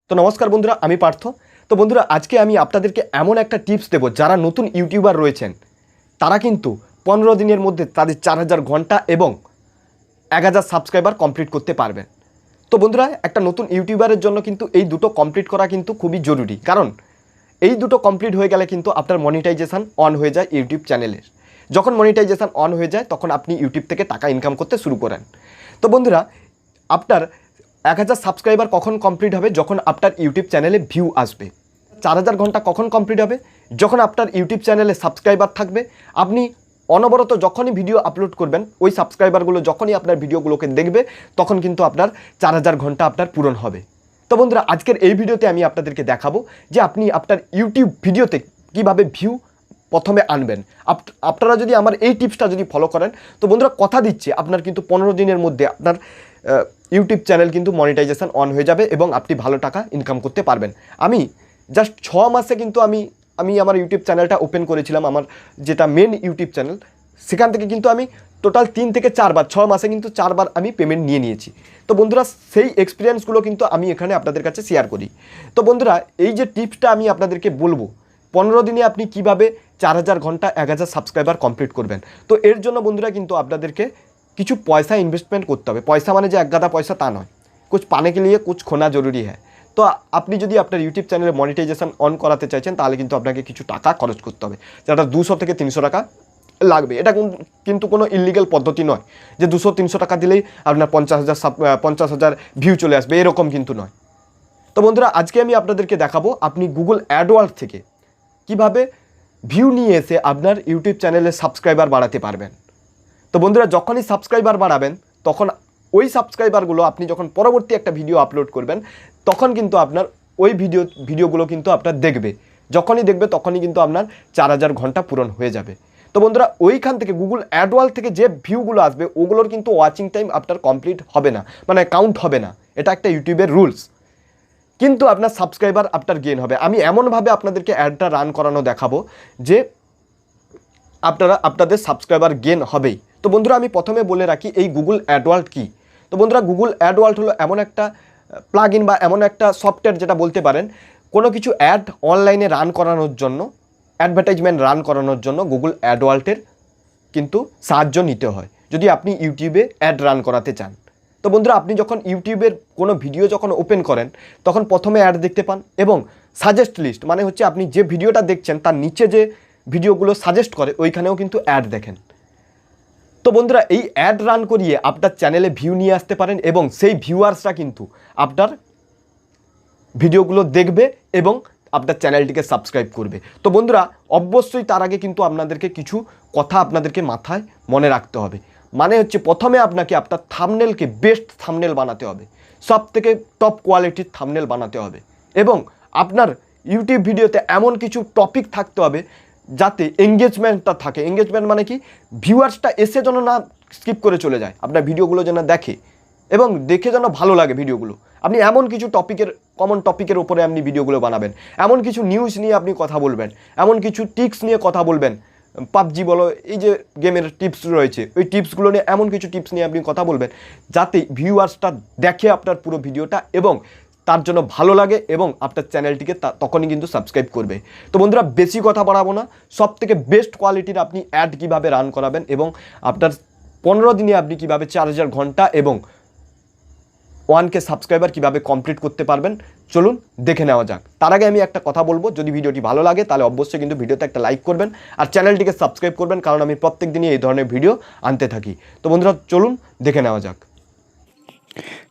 তো নমস্কার বন্ধুরা, আমি পার্থ। তো বন্ধুরা, আজকে আমি আপনাদেরকে এমন একটা টিপস দেব, যারা নতুন ইউটিউবার রয়েছেন তারা কিন্তু 15 দিনের মধ্যে তাদের 4000 ঘন্টা এবং 1000 সাবস্ক্রাইবার কমপ্লিট করতে পারবেন। তো বন্ধুরা, একটা নতুন ইউটিউবারের জন্য কিন্তু এই দুটো কমপ্লিট করা কিন্তু খুবই জরুরি, কারণ এই দুটো কমপ্লিট হয়ে গেলে কিন্তু আপনার মনিটাইজেশন অন হয়ে যায় ইউটিউব চ্যানেলের। যখন মনিটাইজেশন অন হয়ে যায় তখন আপনি ইউটিউব থেকে টাকা ইনকাম করতে শুরু করেন। তো বন্ধুরা, আপনার 1000 সাবস্ক্রাইবার কখন কমপ্লিট হবে? যখন আপনার ইউটিউব চ্যানেলে ভিউ আসবে। 4000 ঘন্টা কখন কমপ্লিট হবে? যখন আপনার ইউটিউব চ্যানেলে সাবস্ক্রাইবার থাকবে। আপনি অনবরত যখনই ভিডিও আপলোড করবেন, ওই সাবস্ক্রাইবারগুলো যখনই আপনার ভিডিওগুলোকে দেখবে, তখন কিন্তু আপনার 4000 ঘন্টা আপনার পূরণ হবে। তো বন্ধুরা, আজকের এই ভিডিওতে আমি আপনাদেরকে দেখাবো যে আপনি আপনার ইউটিউব ভিডিওতে কীভাবে ভিউ প্রথমে আনবেন। আপনারা যদি আমার এই টিপসটা যদি ফলো করেন, তো বন্ধুরা কথা দিচ্ছে আপনার কিন্তু 15 দিনের মধ্যে আপনার ইউটিউব চ্যানেল কিন্তু মনিটাইজেশন অন হয়ে যাবে এবং আপনি ভালো টাকা ইনকাম করতে পারবেন। আমি জাস্ট 6 মাসে কিন্তু আমি আমার ইউটিউব চ্যানেলটা ওপেন করেছিলাম, আমার যেটা মেন ইউটিউব চ্যানেল, সেখান থেকে কিন্তু আমি টোটাল 3 থেকে 4 বার, 6 মাসে কিন্তু 4 বার আমি পেমেন্ট নিয়ে নিয়েছি। তো বন্ধুরা, সেই এক্সপিরিয়েন্সগুলো কিন্তু আমি এখানে আপনাদের কাছে শেয়ার করি। তো বন্ধুরা, এই যে টিপসটা আমি আপনাদেরকে বলবো, 15 দিনে আপনি কিভাবে 4000 ঘন্টা 1000 সাবস্ক্রাইবার কমপ্লিট করবেন। তো এর জন্য বন্ধুরা কিন্তু আপনাদেরকে কিছু পয়সা ইনভেস্টমেন্ট করতে হবে। পয়সা মানে যে এক গাদা পয়সা তা নয়, কুছ পানে কে লিয়ে কুছ খোনা জরুরি হ্যাঁ। তো আপনি যদি আপনার ইউটিউব চ্যানেলে মনিটাইজেশন অন করাতে চাইছেন, তাহলে কিন্তু আপনাকে কিছু টাকা খরচ করতে হবে, যেটা 200 থেকে 300 টাকা লাগবে। এটা কিন্তু কোনো ইলিগাল পদ্ধতি নয় যে 200-300 টাকা দিলেই আপনার 50,000 ভিউ চলে আসবে, এরকম কিন্তু নয়। তো বন্ধুরা, আজকে আমি আপনাদেরকে দেখাবো আপনি গুগল অ্যাডওয়ার্ড থেকে কিভাবে ভিউ নিয়ে এসে আপনার ইউটিউব চ্যানেলে সাবস্ক্রাইবার বাড়াতে পারবেন। তো বন্ধুরা, যখনই সাবস্ক্রাইবার বাড়াবেন, তখন ওই সাবস্ক্রাইবারগুলো আপনি যখন পরবর্তী একটা ভিডিও আপলোড করবেন, তখন কিন্তু আপনার ওই ভিডিওগুলো কিন্তু আপনার দেখবে। যখনই দেখবে তখনই কিন্তু আপনার 4000 ঘন্টা পূরণ হয়ে যাবে। তো বন্ধুরা, ওইখান থেকে গুগল অ্যাডওয়ার্ড থেকে যে ভিউগুলো আসবে, ওগুলোর কিন্তু ওয়াচিং টাইম আপনার কমপ্লিট হবে না, মানে কাউন্ট হবে না। এটা একটা ইউটিউবের রুলস। কিন্তু আপনার সাবস্ক্রাইবার আপনার গেইন হবে। আমি এমনভাবে আপনাদেরকে অ্যাডটা রান করানো দেখাবো যে আপনাদের সাবস্ক্রাইবার গেইন হবেই। তো বন্ধুরা, আমি প্রথমে বলে রাখি এই গুগল অ্যাডওয়ার্ড কী। তো বন্ধুরা, গুগল অ্যাডওয়ার্ড হলো এমন একটা প্লাগ ইন বা এমন একটা সফটওয়্যার, যেটা বলতে পারেন কোনো কিছু অ্যাড অনলাইনে রান করানোর জন্য, অ্যাডভার্টাইজমেন্ট রান করানোর জন্য গুগল অ্যাডওয়ার্ডের কিন্তু সাহায্য নিতে হয় যদি আপনি ইউটিউবে অ্যাড রান করাতে চান। তো বন্ধুরা, আপনি যখন ইউটিউবের কোনো ভিডিও যখন ওপেন করেন, তখন প্রথমে অ্যাড দেখতে পান এবং সাজেস্ট লিস্ট, মানে হচ্ছে আপনি যে ভিডিওটা দেখছেন তার নিচে যে ভিডিওগুলো সাজেস্ট করে, ওইখানেও কিন্তু অ্যাড দেখেন। তো বন্ধুরা, এই অ্যাড রান করিয়ে আপনার চ্যানেলে ভিউ নিয়ে আসতে পারেন এবং সেই ভিউয়ার্সরা কিন্তু আপনার ভিডিওগুলো দেখবে এবং আপনার চ্যানেলটিকে সাবস্ক্রাইব করবে। তো বন্ধুরা, অবশ্যই তার আগে কিন্তু আপনাদেরকে কিছু কথা আপনাদেরকে মাথায় মনে রাখতে হবে। মানে হচ্ছে, প্রথমে আপনাকে আপনার থাম্বনেলকে বেস্ট থাম্বনেল বানাতে হবে, সব থেকে টপ কোয়ালিটির থাম্বনেল বানাতে হবে এবং আপনার ইউটিউব ভিডিওতে এমন কিছু টপিক থাকতে হবে যাতে এঙ্গেজমেন্টটা থাকে। এঙ্গেজমেন্ট মানে কি, ভিউয়ার্সটা এসে যেন না স্কিপ করে চলে যায়, আপনার ভিডিওগুলো যেন দেখে এবং দেখে যেন ভালো লাগে ভিডিওগুলো। আপনি এমন কিছু কমন টপিকের উপরে আপনি ভিডিওগুলো বানাবেন, এমন কিছু নিউজ নিয়ে আপনি কথা বলবেন, এমন কিছু টিপস নিয়ে কথা বলবেন। পাবজি বলো, এই যে গেমের টিপস রয়েছে, ওই টিপসগুলো নিয়ে এমন কিছু টিপস নিয়ে আপনি কথা বলবেন যাতে ভিউয়ার্সটা দেখে আপনার পুরো ভিডিওটা এবং তার জন্য ভালো লাগে এবং আপনার চ্যানেলটিকে তখনই কিন্তু সাবস্ক্রাইব করবে। তো বন্ধুরা, বেশি কথা বাড়াবো না, সব থেকে বেস্ট কোয়ালিটির আপনি অ্যাড কীভাবে রান করাবেন এবং আপনার 15 দিনে আপনি কীভাবে 4000 ঘন্টা এবং 1K সাবস্ক্রাইবার কীভাবে কমপ্লিট করতে পারবেন, চলুন দেখে নেওয়া যাক। তার আগে আমি একটা কথা বলবো, যদি ভিডিওটি ভালো লাগে তাহলে অবশ্যই কিন্তু ভিডিওতে একটা লাইক করবেন আর চ্যানেলটিকে সাবস্ক্রাইব করবেন, কারণ আমি প্রত্যেক দিনই এই ধরনের ভিডিও আনতে থাকি। তো বন্ধুরা, চলুন দেখে নেওয়া যাক।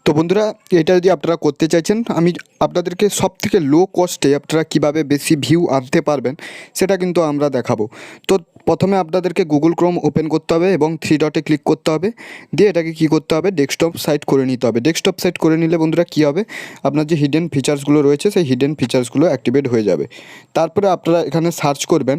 তো বন্ধুরা, এটা যদি আপনারা করতে চাইছেন, আমি আপনাদেরকে সবথেকে লো কস্টে আপনারা কিভাবে বেশি ভিউ আনতে পারবেন সেটা কিন্তু আমরা দেখাবো। তো প্রথমে আপনাদেরকে গুগল ক্রোম ওপেন করতে হবে এবং 3 ডটে ক্লিক করতে হবে, দিয়ে এটাকে কী করতে হবে, ডেস্কটপ সাইট করে নিতে হবে। ডেস্কটপ সাইট করে নিলে বন্ধুরা কী হবে, আপনার যে হিডেন ফিচার্সগুলো রয়েছে সেই হিডেন ফিচার্সগুলো অ্যাক্টিভেট হয়ে যাবে। তারপরে আপনারা এখানে সার্চ করবেন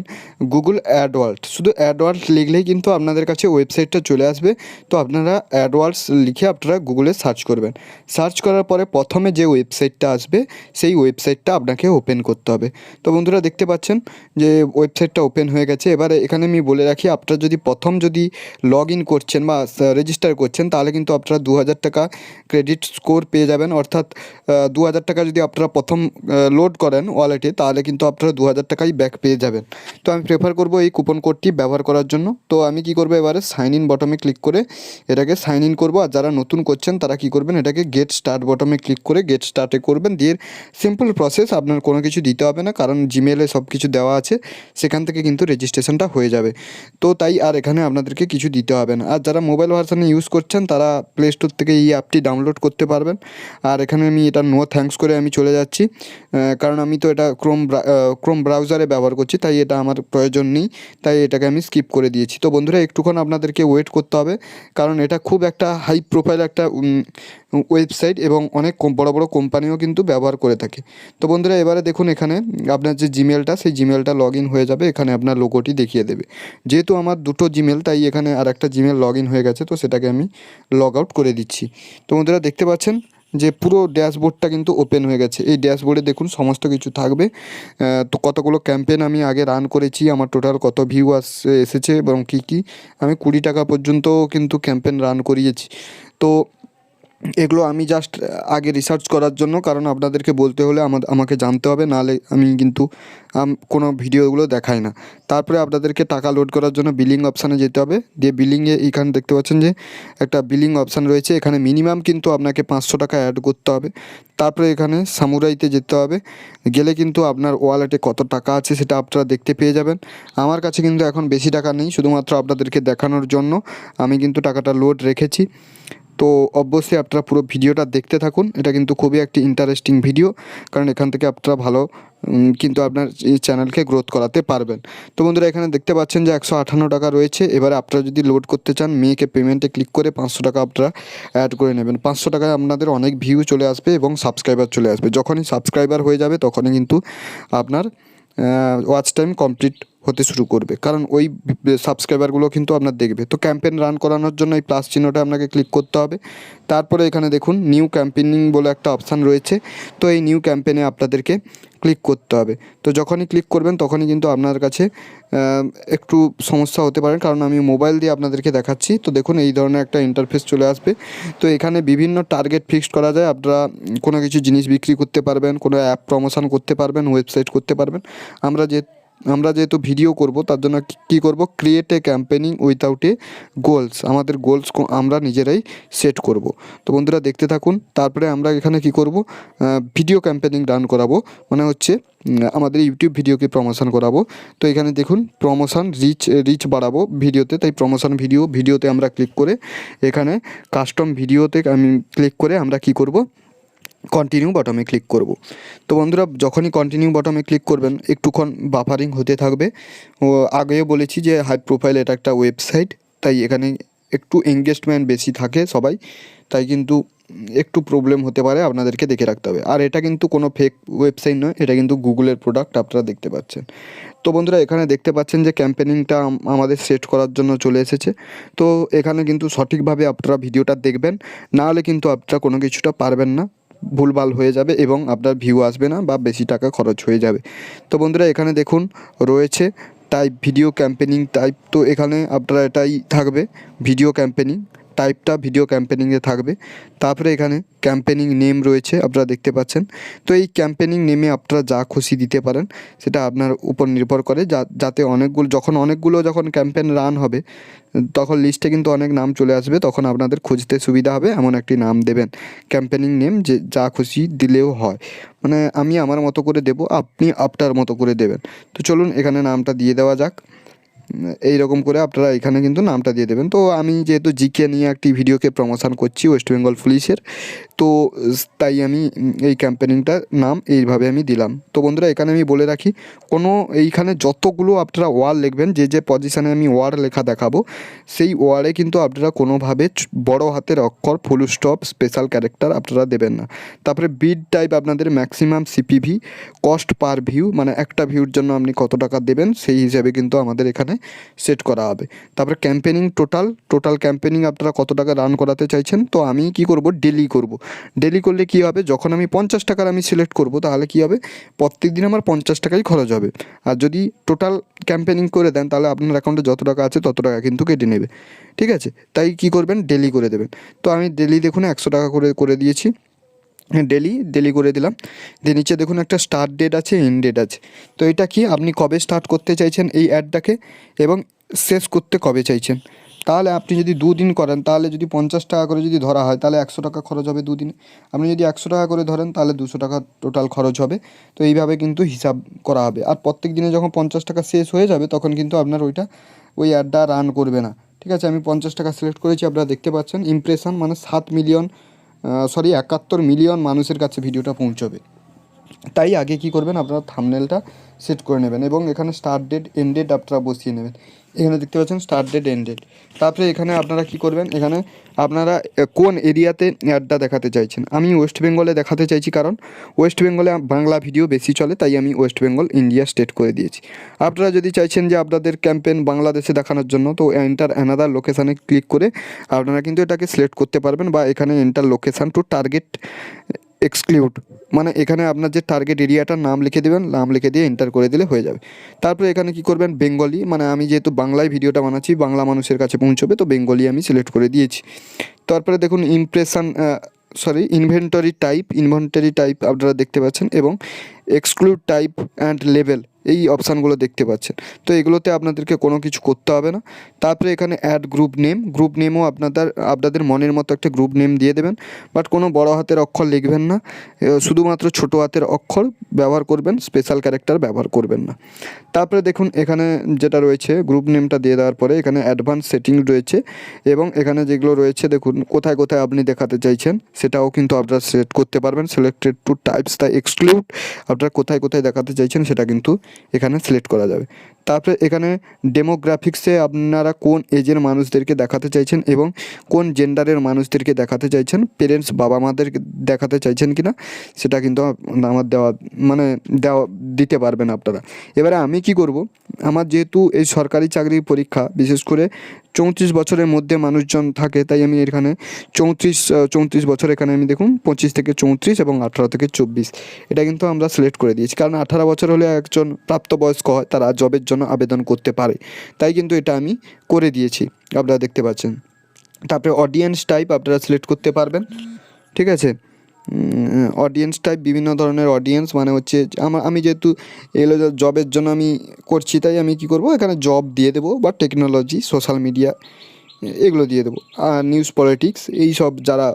গুগল অ্যাডওয়ার্ডস, শুধু অ্যাডওয়ার্ডস লিখলেই কিন্তু আপনাদের কাছে ওয়েবসাইটটা চলে আসবে। তো আপনারা অ্যাডওয়ার্ডস লিখে আপনারা গুগলে সার্চ করবেন। সার্চ করার পরে প্রথমে যে ওয়েবসাইটটা আসবে সেই ওয়েবসাইটটা আপনাকে ওপেন করতে হবে। তো বন্ধুরা দেখতে পাচ্ছেন যে ওয়েবসাইটটা ওপেন হয়ে গেছে। এবারে এখানে আমি বলে রাখি, আপনারা যদি প্রথম লগ ইন করছেন বা রেজিস্টার করছেন, তাহলে কিন্তু আপনারা 2000 টাকা ক্রেডিট স্কোর পেয়ে যাবেন। অর্থাৎ 2000 টাকা যদি আপনারা প্রথম লোড করেন ওয়ালেটে, তাহলে কিন্তু আপনারা 2000 টাকাই ব্যাক পেয়ে যাবেন। তো আমি প্রেফার করব এই কুপন কোডটি ব্যবহার করার জন্য। তো আমি কি করব, এবারে সাইন ইন বটমে ক্লিক করে এটাকে সাইন ইন করব। আর যারা নতুন করছেন তারা কি করবেন, এটাকে গেট স্টার্ট বটমে ক্লিক করে গেট স্টার্টে করবেন। দিয়ে সিম্পল প্রসেস, আপনার কোনো কিছু দিতে হবে না, কারণ জিমেলে সব কিছু দেওয়া আছে, সেখান থেকে কিন্তু রেজিস্ট্রেশনটা হয়ে যাবে। তো তাই আর এখানে আপনাদেরকে কিছু দিতে হবে না। আর যারা মোবাইল ভার্সানে ইউজ করছেন তারা প্লে স্টোর থেকে এই অ্যাপটি ডাউনলোড করতে পারবেন। আর এখানে আমি এটা নো থ্যাঙ্কস করে আমি চলে যাচ্ছি, কারণ আমি তো এটা ক্রোম ব্রাউজারে ব্যবহার করছি, তাই এটা আমার প্রয়োজন নেই, তাই এটাকে আমি স্কিপ করে দিয়েছি। তো বন্ধুরা একটুক্ষণ আপনাদেরকে ওয়েট করতে হবে, কারণ এটা খুব একটা হাই প্রোফাইল একটা ওয়েবসাইট এবং অনেক বড় বড় কোম্পানিও কিন্তু ব্যবহার করে থাকে। তো বন্ধুরা এবারে দেখুন, এখানে আপনার যে জিমেলটা, সেই জিমেলটা লগ ইন হয়ে যাবে। এখানে আপনার লোগোটি দেখিয়ে দেবে। যেহেতু আমার দুটো জিমেল, তাই এখানে আর একটা জিমেল লগ ইন হয়ে গেছে, তো সেটাকে আমি লগ আউট করে দিচ্ছি। তো বন্ধুরা দেখতে পাচ্ছেন যে পুরো ড্যাশবোর্ডটা কিন্তু ওপেন হয়ে গেছে। এই ড্যাশবোর্ডে দেখুন সমস্ত কিছু থাকবে। তো কতগুলো ক্যাম্পেইন আমি আগে রান করেছি, আমার টোটাল কত ভিউ এসেছে এবং কী আমি 20 টাকা পর্যন্ত কিন্তু ক্যাম্পেইন রান করিয়েছি। তো এগুলো আমি জাস্ট আগে রিসার্চ করার জন্য, কারণ আপনাদেরকে বলতে হলে আমাকে জানতে হবে, নাহলে আমি কিন্তু কোনো ভিডিওগুলো দেখাই না। তারপরে আপনাদেরকে টাকা লোড করার জন্য বিলিং অপশানে যেতে হবে। দিয়ে বিলিংয়ে এইখানে দেখতে পাচ্ছেন যে একটা বিলিং অপশান রয়েছে, এখানে মিনিমাম কিন্তু আপনাকে 500 টাকা অ্যাড করতে হবে। তারপরে এখানে সামুরাইতে যেতে হবে, গেলে কিন্তু আপনার ওয়ালেটে কত টাকা আছে সেটা আপনারা দেখতে পেয়ে যাবেন। আমার কাছে কিন্তু এখন বেশি টাকা নেই, শুধুমাত্র আপনাদেরকে দেখানোর জন্য আমি কিন্তু টাকাটা লোড রেখেছি। তো অবশ্যই আপনারা পুরো ভিডিওটা দেখতে থাকুন, এটা কিন্তু খুবই একটি ইন্টারেস্টিং ভিডিও, কারণ এখান থেকে আপনারা ভালো কিন্তু আপনার এই চ্যানেলকে গ্রোথ করাতে পারবেন। তো বন্ধুরা এখানে দেখতে পাচ্ছেন যে 158 টাকা রয়েছে। এবারে আপনারা যদি লোড করতে চান, মেয়েকে পেমেন্টে ক্লিক করে 500 টাকা আপনারা অ্যাড করে নেবেন। 500 টাকায় আপনাদের অনেক ভিউ চলে আসবে এবং সাবস্ক্রাইবার চলে আসবে। যখনই সাবস্ক্রাইবার হয়ে যাবে তখনই কিন্তু আপনার ওয়াচ টাইম কমপ্লিট হতে শুরু করবে, কারণ ওই সাবস্ক্রাইবারগুলো কিন্তু আপনার দেখবে। তো ক্যাম্পেইন রান করানোর জন্য এই প্লাস চিহ্নটা আপনাকে ক্লিক করতে হবে। তারপরে এখানে দেখুন নিউ ক্যাম্পেইনিং বলে একটা অপশান রয়েছে, তো এই নিউ ক্যাম্পেইনে আপনাদেরকে ক্লিক করতে হবে। তো যখনই ক্লিক করবেন তখনই কিন্তু আপনার কাছে একটু সমস্যা হতে পারে, কারণ আমি মোবাইল দিয়ে আপনাদেরকে দেখাচ্ছি। তো দেখুন এই ধরনের একটা ইন্টারফেস চলে আসবে। তো এখানে বিভিন্ন টার্গেট ফিক্সড করা যায়, আপনারা কোনো কিছু জিনিস বিক্রি করতে পারবেন, কোনো অ্যাপ প্রমোশন করতে পারবেন, ওয়েবসাইট করতে পারবেন। আমরা যেহেতু ভিডিও করব, তার জন্য কী করব, create a campaigning without A goals, আমাদের গোলস আমরা নিজেরাই সেট করব। তো বন্ধুরা দেখতে থাকুন। তারপরে আমরা এখানে কি করব, ভিডিও ক্যাম্পেইনিং রান করাবো, মানে হচ্ছে আমাদের ইউটিউব ভিডিওকে প্রমোশন করাবো। তো এখানে দেখুন প্রমোশন রিচ বাড়াবো ভিডিওতে, তাই প্রমোশন ভিডিওতে আমরা ক্লিক করে এখানে কাস্টম ভিডিওতে আমি ক্লিক করে আমরা কি করব, কন্টিনিউ বটমে ক্লিক করব। তো বন্ধুরা যখনই কন্টিনিউ বটমে ক্লিক করবেন একটুক্ষণ বাফারিং হতে থাকবে। ও আগেও বলেছি যে হাই প্রোফাইল এটা একটা ওয়েবসাইট, তাই এখানে একটু এঙ্গেজমেন্ট বেশি থাকে সবাই, তাই কিন্তু একটু প্রবলেম হতে পারে, আপনাদেরকে দেখে রাখতে হবে। আর এটা কিন্তু কোনো ফেক ওয়েবসাইট নয়, এটা কিন্তু গুগলের প্রোডাক্ট, আপনারা দেখতে পাচ্ছেন। তো বন্ধুরা এখানে দেখতে পাচ্ছেন যে ক্যাম্পেইনিংটা আমাদের সেট করার জন্য চলে এসেছে। তো এখানে কিন্তু সঠিকভাবে আপনারা ভিডিওটা দেখবেন, নাহলে কিন্তু আপনারা কোনো কিছুটা পারবেন না, ভুলভাল হয়ে যাবে এবং আপনার ভিউ আসবে না বা বেশি টাকা খরচ হয়ে যাবে। তো বন্ধুরা এখানে দেখুন রয়েছে টাইপ ভিডিও ক্যাম্পেইনিং টাইপ, তো এখানে আপনারা এটাই থাকবে ভিডিও ক্যাম্পেইনিং টাইপটা, ভিডিও ক্যাম্পেইনিংয়ে থাকবে। তারপরে এখানে ক্যাম্পেইনিং নেম রয়েছে, আপনারা দেখতে পাচ্ছেন। তো এই ক্যাম্পেইনিং নেমে আপনারা যা খুশি দিতে পারেন, সেটা আপনার উপর নির্ভর করে, যাতে অনেকগুলো যখন ক্যাম্পেইন রান হবে তখন লিস্টে কিন্তু অনেক নাম চলে আসবে, তখন আপনাদের খুঁজতে সুবিধা হবে। এমন একটি নাম দেবেন ক্যাম্পেইনিং নেম, যে যা খুশি দিলেও হয়, মানে আমি আমার মতো করে দেবো, আপনি আপনার মতো করে দেবেন। তো চলুন এখানে নামটা দিয়ে দেওয়া যাক। এই রকম করে আপনারা এখানে কিন্তু নামটা দিয়ে দেবেন। তো আমি যেহেতু জিকে নিয়ে একটি ভিডিওকে প্রমোশন করছি ওয়েস্ট বেঙ্গল পুলিশের, তো তাই আমি এই ক্যাম্পেইনিংটার নাম এইভাবে আমি দিলাম। তো বন্ধুরা এখানে আমি বলে রাখি, এইখানে যতগুলো আপনারা ওয়ার্ড লিখবেন, যে পজিশানে আমি ওয়ার্ড লেখা দেখাবো, সেই ওয়ার্ডে কিন্তু আপনারা কোনোভাবে বড় হাতের অক্ষর, ফুল স্টপ, স্পেশাল ক্যারেক্টার আপনারা দেবেন না। তারপরে বিড টাইপ আপনাদের maximum CPV, cost per view, মানে একটা ভিউর জন্য আপনি কত টাকা দেবেন সেই হিসাবে কিন্তু আমাদের এখানে সেট করা হবে। তারপরে ক্যাম্পেইনিং টোটাল ক্যাম্পেইনিং আপনারা কত টাকা রান করাতে চাইছেন, তো আমি কি করব, ডেলি করব। ডেলি করলে কী হবে, যখন আমি 50 টাকার আমি সিলেক্ট করব তাহলে কী হবে, প্রত্যেক দিন আমার 50 টাকাই খরচ হবে। আর যদি টোটাল ক্যাম্পেনিং করে দেন তাহলে আপনার অ্যাকাউন্টে যত টাকা আছে তত টাকা কিন্তু কেটে নেবে। ঠিক আছে, তাই কী করবেন, ডেলি করে দেবেন। তো আমি ডেলি দেখুন 100 টাকা করে দিয়েছি, ডেলি করে দিলাম। দিয়ে নিচে দেখুন একটা স্টার্ট ডেট আছে, এন্ড ডেট আছে। তো এটা কি, আপনি কবে স্টার্ট করতে চাইছেন এই অ্যাডটাকে এবং শেষ করতে কবে চাইছেন। তাহলে আপনি যদি 2 দিন করেন, তাহলে যদি 50 টাকা করে যদি ধরা হয় তাহলে 100 টাকা খরচ হবে 2 দিনে। আপনি যদি 100 টাকা করে ধরেন তাহলে 200 টাকা টোটাল খরচ হবে। তো এইভাবে কিন্তু হিসাব করা হবে। আর প্রত্যেক দিনে যখন 50 টাকা শেষ হয়ে যাবে তখন কিন্তু আপনার ওই অ্যাডটা রান করবে না। ঠিক আছে, আমি 50 টাকা সিলেক্ট করেছি, আপনারা দেখতে পাচ্ছেন ইমপ্রেশন মানে 71 মিলিয়ন মানুষের কাছে ভিডিওটা পৌঁছবে। তাই আগে কি করবেন, আপনারা থাম্বনেলটা সেট করে নেবেন এবং এখানে স্টার্ট ডেট এন্ড ডেট আপনারা বসিয়ে নেবেন। এখানে দেখতে পাচ্ছেন স্টার্ট ডেট এন্ড ডেট। তারপরে এখানে আপনারা কি করবেন, এখানে আপনারা কোন এরিয়াতে অ্যাডটা দেখাতে চাইছেন। আমি ওয়েস্ট বেঙ্গলে দেখাতে চাইছি, কারণ ওয়েস্ট বেঙ্গলে বাংলা ভিডিও বেশি চলে, তাই আমি ওয়েস্ট বেঙ্গল ইন্ডিয়া স্টেট করে দিয়েছি। আপনারা যদি চাইছেন যে আপনাদের ক্যাম্পেন বাংলাদেশে দেখানোর জন্য, তো এন্টার অ্যানাদার লোকেশানে ক্লিক করে আপনারা কিন্তু এটাকে সিলেক্ট করতে পারবেন, বা এখানে enter location to target exclude, মানে এখানে আপনার যে টার্গেট এরিয়াটার নাম লিখে দেবেন, নাম লিখে দিয়ে এন্টার করে দিলে হয়ে যাবে। তারপরে এখানে কি করবেন, বেঙ্গলি, মানে আমি যেহেতু বাংলায় ভিডিওটা বানাচ্ছি, বাংলা মানুষের কাছে পৌঁছবে, তো বেঙ্গলি আমি সিলেক্ট করে দিয়েছি। তারপরে দেখুন ইনভেন্টরি টাইপ আপনারা দেখতে পাচ্ছেন এবং এক্সক্লুড টাইপ অ্যান্ড লেভেল, এই অপশানগুলো দেখতে পাচ্ছেন। তো এগুলোতে আপনাদেরকে কোনো কিছু করতে হবে না। তারপরে এখানে অ্যাড গ্রুপ নেমও আপনাদের মনের মতো একটা গ্রুপ নেম দিয়ে দেবেন, বাট কোনো বড় হাতের অক্ষর লিখবেন না, শুধুমাত্র ছোটো হাতের অক্ষর ব্যবহার করবেন, স্পেশাল ক্যারেক্টার ব্যবহার করবেন না। তারপরে দেখুন এখানে যেটা রয়েছে, গ্রুপ নেমটা দিয়ে দেওয়ার পরে এখানে অ্যাডভান্স সেটিং রয়েছে এবং এখানে যেগুলো রয়েছে দেখুন কোথায় কোথায় আপনি দেখাতে চাইছেন সেটাও কিন্তু আপনারা সেট করতে পারবেন। Selected to types the exclude, আপনারা কোথায় কোথায় দেখাতে চাইছেন সেটা কিন্তু এখানে সিলেক্ট করা যাবে। তারপরে এখানে ডেমোগ্রাফিক্সে আপনারা কোন এজের মানুষদেরকে দেখাতে চাইছেন এবং কোন জেন্ডারের মানুষদেরকে দেখাতে চাইছেন, পেরেন্টস বাবা মাদের দেখাতে চাইছেন কিনা সেটা কিন্তু আমার দিতে পারবেন আপনারা। এবারে আমি কি করব, আমার যেহেতু এই সরকারি চাকরির পরীক্ষা বিশেষ করে 34 বছরের মধ্যে মানুষজন থাকে, তাই আমি এখানে 34 বছর, এখানে আমি দেখুন 25 থেকে 34 এবং 18 থেকে 24 এটা কিন্তু আমরা সিলেক্ট করে দিয়েছি, কারণ 18 বছর হলে একজন প্রাপ্তবয়স্ক হয়, তারা জবের জন্য আবেদন করতে পারে, তাই কিন্তু এটা আমি করে দিয়েছি, আপনারা দেখতে পাচ্ছেন। তারপরে অডিয়েন্স টাইপ আপনারা সিলেক্ট করতে পারবেন। ঠিক আছে, অডিয়েন্স টাইপ বিভিন্ন ধরনের অডিয়েন্স, মানে হচ্ছে আমি যেহেতু এগুলো জবের জন্য আমি করছি, তাই আমি কি করব, এখানে জব দিয়ে দেবো, বা টেকনোলজি, সোশ্যাল মিডিয়া এগুলো দিয়ে দেবো। আর নিউজ, পলিটিক্স এই সব যারা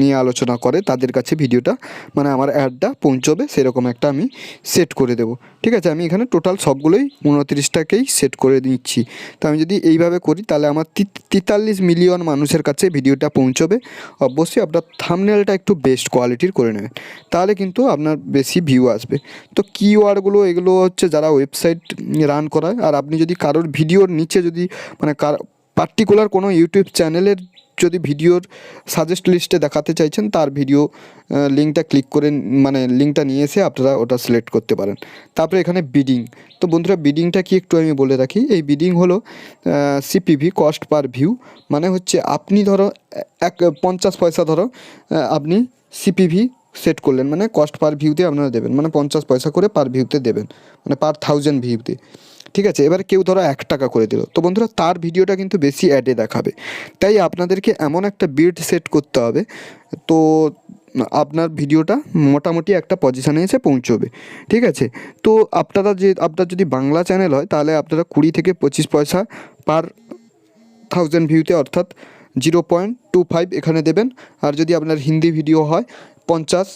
নিয়ে আলোচনা করে তাদের কাছে ভিডিওটা, মানে আমার অ্যাডটা পৌঁছবে, সেরকম একটা আমি সেট করে দেবো। ঠিক আছে, আমি এখানে টোটাল সবগুলোই 29টাকেই সেট করে দিচ্ছি। তো আমি যদি এইভাবে করি তাহলে আমার 43 মিলিয়ন মানুষের কাছে ভিডিওটা পৌঁছবে। অবশ্যই আপনার থাম্বনেলটা একটু বেস্ট কোয়ালিটির করে নেবেন, তাহলে কিন্তু আপনার বেশি ভিউ আসবে। তো কিওয়ার্ডগুলো এগুলো হচ্ছে যারা ওয়েবসাইট রান করায়, আর আপনি যদি কারোর ভিডিওর নিচে যদি মানে পার্টিকুলার কোনো ইউটিউব চ্যানেলের যদি ভিডিওর সাজেস্ট লিস্টে দেখাতে চাইছেন, তার ভিডিও লিঙ্কটা ক্লিক করে, মানে লিঙ্কটা নিয়ে এসে আপনারা ওটা সিলেক্ট করতে পারেন। তারপরে এখানে বিডিং, তো বন্ধুরা বিডিংটা কি একটু আমি বলে রাখি। এই বিডিং হলো সিপিভি, কস্ট পার ভিউ, মানে হচ্ছে আপনি ধরো 50 পয়সা ধরো আপনি সিপিভি সেট করলেন, মানে কস্ট পার ভিউতে আপনারা দেবেন, মানে 50 পয়সা করে পার ভিউতে দেবেন, মানে পার 1000 ভিউতে। ঠিক আছে, এবার কেউ ধরো 1 টাকা করে দিল, তো বন্ধুরা তার ভিডিওটা কিন্তু বেশি অ্যাডে দেখাবে, তাই আপনাদেরকে এমন একটা বিড সেট করতে হবে, তো আপনার ভিডিওটা মোটামুটি একটা পজিশানে এসে পৌঁছবে। ঠিক আছে, তো আপনার যদি বাংলা চ্যানেল হয় তাহলে আপনারা 20 থেকে 25 পয়সা পার 1000 ভিউতে, অর্থাৎ 0.25 এখানে দেবেন। আর যদি আপনার হিন্দি ভিডিও হয় 50,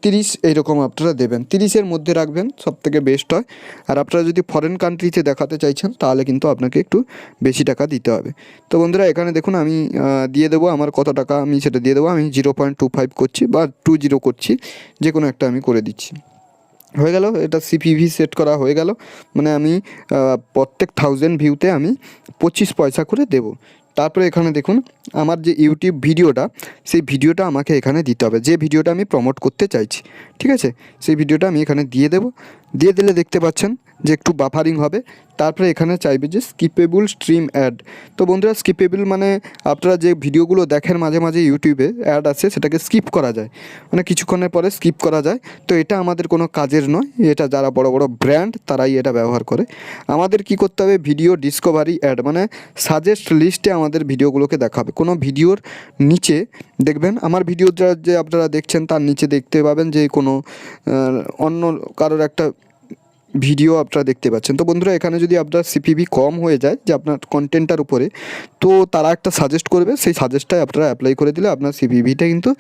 30 এইরকম আপনারা দেবেন, 30-এর মধ্যে রাখবেন, সবথেকে বেস্ট হয়। আর আপনারা যদি ফরেন কান্ট্রিতে দেখাতে চাইছেন তাহলে কিন্তু আপনাকে একটু বেশি টাকা দিতে হবে। তো বন্ধুরা এখানে দেখুন আমি দিয়ে দেবো আমার কত টাকা, আমি সেটা দিয়ে দেবো। আমি 0.25 করছি বা 20 করছি, যে কোনো একটা আমি করে দিচ্ছি। হয়ে গেল, এটা সিপিভি সেট করা হয়ে গেল, মানে আমি প্রত্যেক 1000 ভিউতে আমি 25 পয়সা করে দেবো। তারপরে এখানে দেখুন আমার যে ইউটিউব ভিডিওটা, সেই ভিডিওটা আমাকে এখানে দিতে হবে, যে ভিডিওটা আমি প্রমোট করতে চাইছি। ঠিক আছে, সেই ভিডিওটা আমি এখানে দিয়ে দেবো। দিয়ে দিলে দেখতে পাচ্ছেন যে একটু বাফারিং হবে। তারপরে এখানে চাইবে যে স্কিপেবল স্ট্রিম অ্যাড। তো বন্ধুরা স্কিপেবল মানে আপনারা যে ভিডিওগুলো দেখেন মাঝে মাঝে ইউটিউবে অ্যাড আছে, সেটাকে স্কিপ করা যায়, মানে কিছুক্ষণের পরে স্কিপ করা যায়। তো এটা আমাদের কোনো কাজের নয়, এটা যারা বড় বড় ব্র্যান্ড তারাই এটা ব্যবহার করে। আমাদের কি করতে হবে, ভিডিও ডিসকভারি অ্যাড মানে সাজেস্ট লিস্টে আমাদের ভিডিওগুলোকে দেখাবে। কোনো ভিডিওর নিচে দেখবেন, আমার ভিডিওটা যে আপনারা দেখছেন তার নিচে দেখতে পাবেন যে কোনো অন্য কারোর একটা ভিডিও আপনারা দেখতে পাচ্ছেন। তো বন্ধুরা এখানে যদি আপনার সিপিভি কম হয়ে যায় যে আপনার কন্টেন্টটার উপরে, তো তারা একটা সাজেস্ট করবে, সেই সাজেস্টটাই আপনারা অ্যাপ্লাই করে দিলে আপনার সিপিভিটা কিন্তু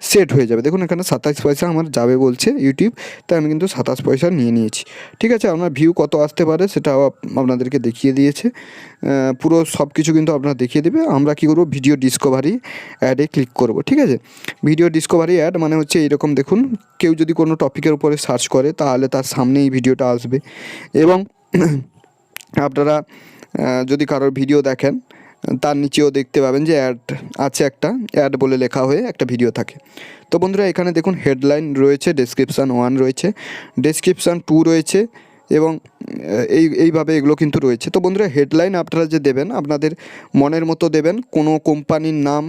সেট হয়ে যাবে। দেখুন এখানে 27 পয়সা আমার যাবে বলছে ইউটিউব, তাই আমি কিন্তু 27 পয়সা নিয়ে নিয়েছি। ঠিক আছে, আপনার ভিউ কত আসতে পারে সেটাও আপনাদেরকে দেখিয়ে দিয়েছে, পুরো সব কিছু কিন্তু আপনার দেখিয়ে দেবে। আমরা কী করবো, ভিডিও ডিসকভারি অ্যাডে ক্লিক করব। ঠিক আছে, ভিডিও ডিসকভারি অ্যাড মানে হচ্ছে এইরকম, দেখুন কেউ যদি কোনো টপিকের উপরে সার্চ করে তাহলে তার সামনে এই ভিডিওটা আসবে। এবং আপনারা যদি কারোর ভিডিও দেখেন তার নিচেও দেখতে পাবেন যে অ্যাড আছে, একটা অ্যাড বলে লেখা হয়ে একটা ভিডিও থাকে। তো বন্ধুরা এখানে দেখুন হেডলাইন রয়েছে, ডেসক্রিপশান 1 রয়েছে, ডেসক্রিপশান 2 রয়েছে এবং এইভাবে এগুলো কিন্তু রয়েছে। তো বন্ধুরা হেডলাইন আপনারা যে দেবেন আপনাদের মনের মতো দেবেন, কোনো কোম্পানির নাম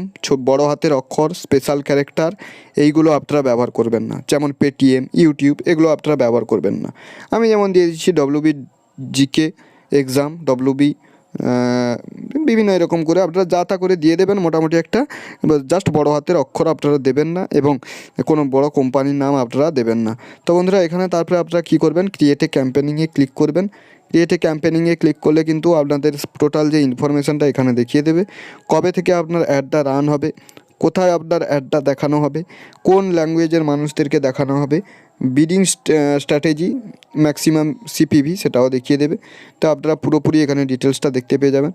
বড় হাতের অক্ষর, স্পেশাল ক্যারেক্টার এইগুলো আপনারা ব্যবহার করবেন না, যেমন পেটিএম, ইউটিউব এগুলো আপনারা ব্যবহার করবেন না। আমি যেমন দিয়ে দিচ্ছি ডব্লিউবি জিকে এক্সাম, ডব্লিউবি বিভিন্ন এরকম করে আপনারা যা তা করে দিয়ে দেবেন, মোটামুটি একটা জাস্ট বড় হাতের অক্ষর আপনারা দেবেন না এবং কোনো বড় কোম্পানির নাম আপনারা দেবেন না। তো বন্ধুরা এখানে তারপরে আপনারা কী করবেন, ক্রিয়েটে ক্যাম্পেনিংয়ে ক্লিক করবেন। ক্রিয়েটে ক্যাম্পেনিংয়ে ক্লিক করলে কিন্তু আপনাদের টোটাল যে ইনফরমেশানটা এখানে দেখিয়ে দেবে, কবে থেকে আপনার অ্যাডটা রান হবে, কোথায় আপনার অ্যাডটা দেখানো হবে, কোন ল্যাঙ্গুয়েজের মানুষদেরকে দেখানো হবে, বিডিং স্ট্র্যাটেজি, ম্যাক্সিমাম সিপিভি সেটাও দেখিয়ে দেবে। তো আপনারা পুরোপুরি এখানে ডিটেলসটা দেখতে পেয়ে যাবেন।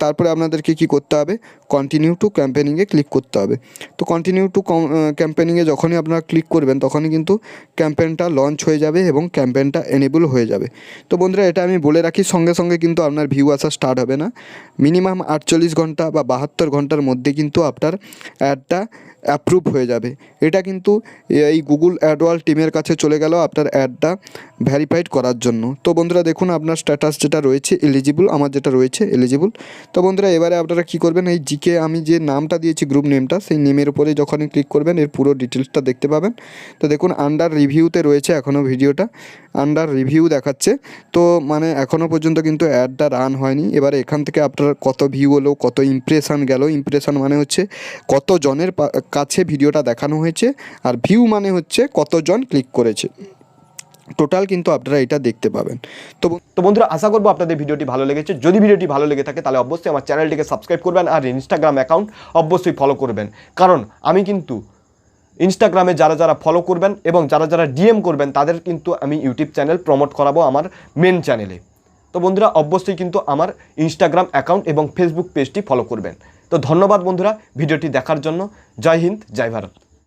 তারপরে আপনাদেরকে কি করতে হবে, কন্টিনিউ টু ক্যাম্পেনিংয়ে ক্লিক করতে হবে। তো কন্টিনিউ টু ক্যাম্পেনিংয়ে যখনই আপনারা ক্লিক করবেন তখনই কিন্তু ক্যাম্পেনটা লঞ্চ হয়ে যাবে এবং ক্যাম্পেনটা এনেবল হয়ে যাবে। তো বন্ধুরা এটা আমি বলে রাখি, সঙ্গে সঙ্গে কিন্তু আপনার ভিউ আসা স্টার্ট হবে না, মিনিমাম 48 ঘন্টা বা 72 ঘন্টার মধ্যে কিন্তু আপনার অ্যাডটা অ্যাপ্রুভ হয়ে যাবে। এটা কিন্তু এই গুগল অ্যাডওয়াল টিমের কাছে চলে গেল আপনার অ্যাডটা ভেরিফাইড করার জন্য। তো বন্ধুরা দেখুন আপনার স্ট্যাটাস যেটা রয়েছে এলিজিবল, আমার যেটা রয়েছে এলিজিবল। তো বন্ধুরা এবারে আপনারা কী করবেন, এই জিকে আমি যে নামটা দিয়েছি গ্রুপ নেমটা, সেই নেমের উপরে যখনই ক্লিক করবেন এর পুরো ডিটেলসটা দেখতে পাবেন। তো দেখুন আন্ডার রিভিউতে রয়েছে এখনও ভিডিওটা, আন্ডার রিভিউ দেখাচ্ছে। তো মানে এখনও পর্যন্ত কিন্তু অ্যাডটা রান হয়নি। এবারে এখান থেকে আপনার কত ভিউ হলো, কত ইমপ্রেশান গেল, ইমপ্রেশান মানে হচ্ছে কত জনের কাছে ভিডিওটা দেখানো হয়েছে, আর ভিউ মানে হচ্ছে কতজন ক্লিক করেছে, টোটাল কিন্তু আপনারা এটা দেখতে পাবেন। তো বন্ধুরা আশা করবো আপনাদের ভিডিওটি ভালো লেগেছে। যদি ভিডিওটি ভালো লেগে থাকে তাহলে অবশ্যই আমার চ্যানেলটিকে সাবস্ক্রাইব করবেন আর ইনস্টাগ্রাম অ্যাকাউন্ট অবশ্যই ফলো করবেন, কারণ আমি কিন্তু ইনস্টাগ্রামে যারা যারা ফলো করবেন এবং যারা যারা ডিএম করবেন তাদের কিন্তু আমি ইউটিউব চ্যানেল প্রমোট করাবো আমার মেন চ্যানেলে। তো বন্ধুরা অবশ্যই কিন্তু আমার ইনস্টাগ্রাম অ্যাকাউন্ট এবং ফেসবুক পেজটি ফলো করবেন। তো ধন্যবাদ বন্ধুরা ভিডিওটি দেখার জন্য। জয় হিন্দ, জয় ভারত।